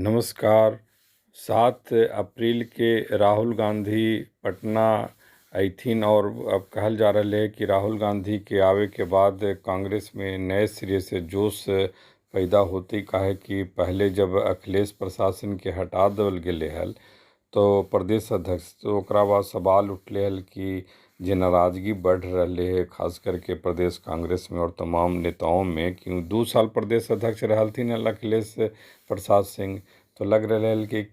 नमस्कार। 7 अप्रैल के राहुल गांधी पटना अइथिन और अब कहल जा रहा है कि राहुल गांधी के आवे के बाद कांग्रेस में नए सिरे से जोश पैदा होती काहे कि पहले जब अखिलेश प्रशासन के हटा देवल गेले हल तो प्रदेश अध्यक्ष तो ओकरा बाद सवाल उठले हल कि जे नाराजगी बढ़ रहे है खास करके प्रदेश कांग्रेस में और तमाम नेताओं में क्यों 2 साल प्रदेश अध्यक्ष रहलथिन हल अखिलेश प्रसाद सिंह। तो लग रहा है कि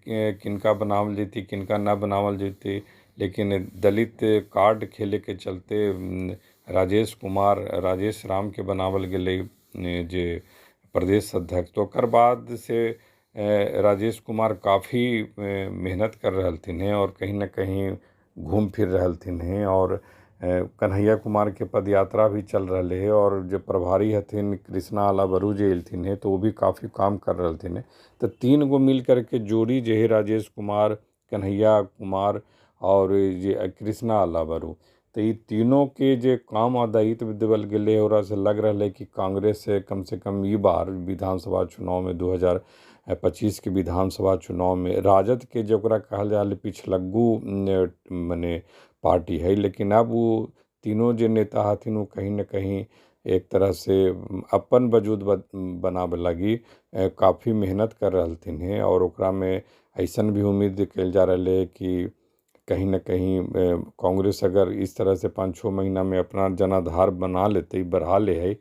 किनका बनावल जैती किनका ना बनावल जैती, लेकिन दलित कार्ड खेले के चलते राजेश राम के बनावल गेले जे प्रदेश अध्यक्ष। तो ओकर बाद से राजेश कुमार काफ़ी मेहनत कर रहलथिन हैं और कहीं ना कहीं घूम फिर रहलथिन हैं और कन्हैया कुमार के पद यात्रा भी चल रहे है और जो प्रभारी हथिन कृष्णा अलाबरू जे अल्थिन है तो वो भी काफ़ी काम कर रहलथिन है। तो 3 गो मिल करके जोड़ी जे है राजेश कुमार, कन्हैया कुमार और ये कृष्णा अलाबरू, तो ये तीनों के जे काम और दायित्व देवल गेले और से लग रहा है कि कांग्रेस से कम ये बार विधानसभा चुनाव में 2025 के विधानसभा चुनाव में राजद के जरा कहल जाए पिछलग्गू मने पार्टी है, लेकिन अब वो तीनों जो नेता हथिन वो कहीं ना कहीं एक तरह से अपन वजूद बनावे लगी काफ़ी मेहनत कर रहलथिन हैं और ओकरा में ऐसन भी उम्मीद कल जा रहा है कि कहीं ना कहीं कांग्रेस अगर इस तरह से 5-6 महीना में अपना जनाधार बना लेते बढ़ा ले है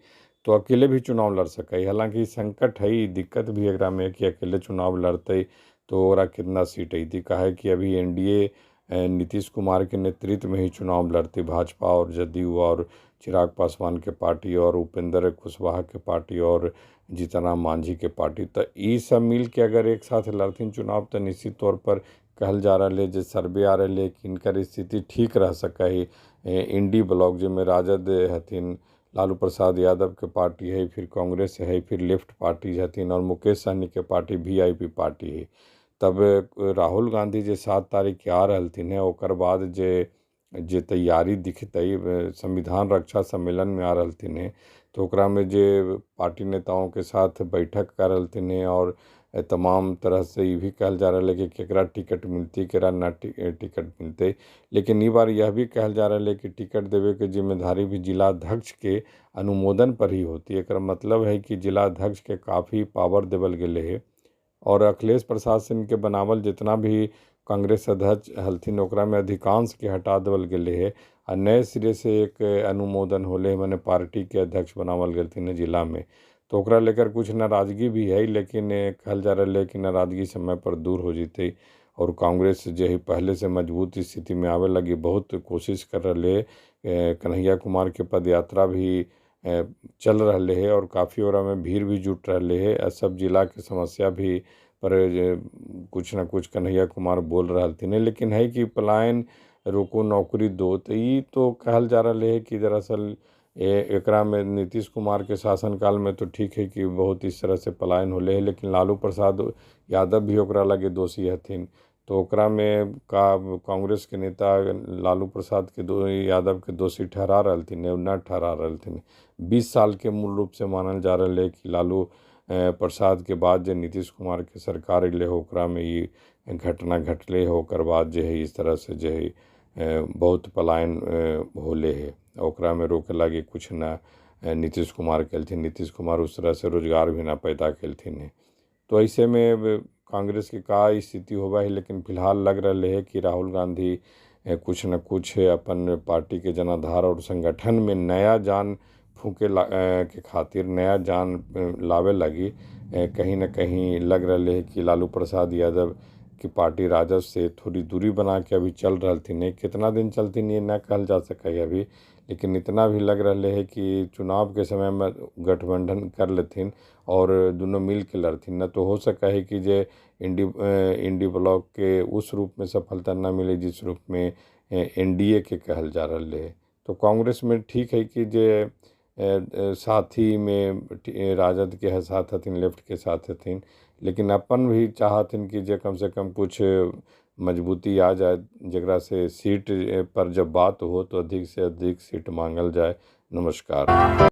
तो अकेले भी चुनाव लड़ सके। हालांकि संकट है दिक्कत भी एकरा में कि अकेले चुनाव लड़ते तो ओकरा कितना सीट अती काहे कि अभी एनडीए नीतीश कुमार के नेतृत्व में ही चुनाव लड़ती भाजपा और जदयू और चिराग पासवान के पार्टी और उपेंद्र कुशवाहा के पार्टी और जीतनराम मांझी के पार्टी। तो ये सब मिल के अगर एक साथ लड़थिन चुनाव तो निश्चित तौर पर कहल जा रहा है जो सर्वे आ रहे है कि इनकर स्थिति ठीक रह सका है। इंडी ब्लॉक जिसमें राजद हथिन लालू प्रसाद यादव के पार्टी है, फिर कांग्रेस है, फिर लेफ्ट पार्टी हथिन और मुकेश सहनी के पार्टी वीआईपी पार्टी है। तब राहुल गांधी जे 7 तारीख के आ रहलथिन है ओकर बाद जे तैयारी दिखते संविधान रक्षा सम्मेलन में आ रहलथिन है तो ओकरा में जे पार्टी नेताओं के साथ बैठक कर रहलथिन है और तमाम तरह से ये भी कहल जा रहा है कि केकरा टिकट मिलती केकरा ना टिकट मिलते, लेकिन ई बार यह भी कहल जा रहा है कि टिकट देवे के जिम्मेदारी भी जिलाध्यक्ष के अनुमोदन पर ही होती है। एकरा मतलब है कि जिलाध्यक्ष के काफ़ी पावर देवल गेले है और अखिलेश प्रसाद सिंह के बनावल जितना भी कांग्रेस अध्यक्ष हलथिन ओकरा में अधिकांश के हटा देवल गेले है और नए सिरे से एक अनुमोदन होले मैंने पार्टी के अध्यक्ष बनावल गेलथिन जिला में। तो ओकरा लेकर कुछ नाराजगी भी है, लेकिन कहल जा रहा है कि नाराजगी समय पर दूर हो जते और कांग्रेस जो है पहले से मजबूत स्थिति में आवे लगी बहुत कोशिश कर रहे है। कन्हैया कुमार के पद यात्रा भी चल रहे है और काफ़ी ओरा में भीड़ भी जुट रहे है। सब जिला के समस्या भी पर कुछ ना कुछ कन्हैया कुमार बोल रहलथिन है, लेकिन है कि पलायन रोको नौकरी दो तो ये तो कहल जा रहा है कि दरअसल एकरा में नीतीश कुमार के शासनकाल में तो ठीक है कि बहुत इस तरह से पलायन होले है, लेकिन लालू प्रसाद यादव भी ओकरा लगे दोषी हथिन। तो ओकरा में कांग्रेस के नेता लालू प्रसाद के यादव के दोषी ठहरा रहलथिन न ठहरा रहलथिन। 20 साल के मूल रूप से मानल जा रहा है कि लालू प्रसाद के बाद जो नीतीश कुमार के सरकार अले ओकरा में ये घटना घटले होकर बाद जो है इस तरह से जो है बहुत पलायन होले है ओकरा में रोके लागे कुछ ना नीतीश कुमार कलथिन। नीतीश कुमार उस तरह से रोजगार भी ना पैदा कलथिन। तो ऐसे में कांग्रेस की का स्थिति होगा है, लेकिन फिलहाल लग रहा है कि राहुल गांधी कुछ न कुछ अपन पार्टी के जनाधार और संगठन में नया जान फूके के खातिर नया जान लावे लगी। कहीं न कहीं लग रहा है कि लालू प्रसाद यादव की पार्टी राजद से थोड़ी दूरी बना के अभी चल रहलथिन। कितना दिन चलथिन ये न कहल जा सके अभी, लेकिन इतना भी लग रहा है कि चुनाव के समय में गठबंधन कर लेथिन और दोनों मिल के लड़थिन। न तो हो सका है कि जे इंडी ब्लॉक के उस रूप में सफलता न मिले जिस रूप में एनडीए के कहल जा रहा है। तो कांग्रेस में ठीक है कि जे साथी में राजद के साथ हथिन लेफ्ट के साथ हथिन, लेकिन अपन भी चाहथिन कि जे कम से कम कुछ मजबूती आ जाए जगरा से सीट पर जब बात हो तो अधिक से अधिक सीट मांगल जाए। नमस्कार।